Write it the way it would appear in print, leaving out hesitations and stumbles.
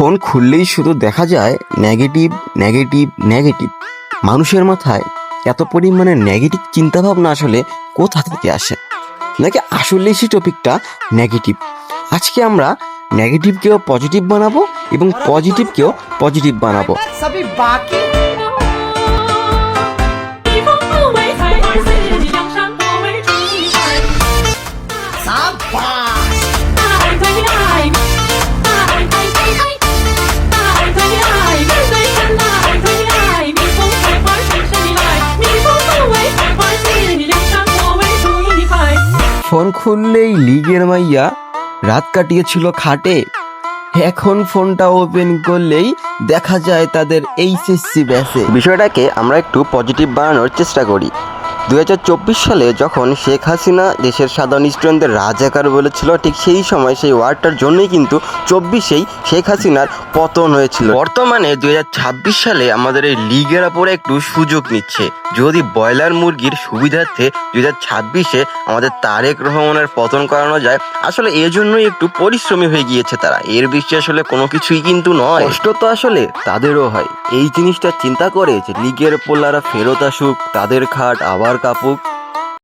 Phone খুললেই শুধু দেখা যায় নেগেটিভ নেগেটিভ নেগেটিভ। মানুষের মাথায় এত পরিমাণে নেগেটিভ চিন্তাভাবনা আসলে কোথা থেকে আসে? নাকি আসলেই সেই টপিকটা নেগেটিভ? আজকে আমরা নেগেটিভকেও পজিটিভ বানাবো এবং পজিটিভকেও পজিটিভ বানাবো। ফোন খুললেই লিগের মাইয়া রাত কাটিয়েছিল খাটে, এখন ফোনটা ওপেন করলেই দেখা যায় তাদের এইচএসসি ব্যাচে। বিষয়টাকে আমরা একটু পজিটিভ বানানোর চেষ্টা করি। 2024 সালে যখন শেখ হাসিনা দেশের সাধারণ স্টুডেন্টদের রাজাকার বলেছিল, ঠিক সেই সময় সেই ওয়ার্ডটার জন্যই কিন্তু 24-এই শেখ হাসিনার পতন হয়েছিল। বর্তমানে 2026 সালে আমাদের এই লিগের ওপরে একটু সুযোগ নিচ্ছে। যদি ব্রয়লার মুরগির সুবিধার্থে 2026-এ আমাদের তারেক রহমানের পতন করানো যায়, আসলে এজন্যই একটু পরিশ্রমী হয়ে গিয়েছে তারা। এর বেশি আসলে কোনো কিছুই কিন্তু নয়। কষ্ট তো আসলে তাদেরও হয়। এই জিনিসটা চিন্তা করে যে লিগের পোলারা ফেরত আসুক, তাদের খাট আবার কাপুক,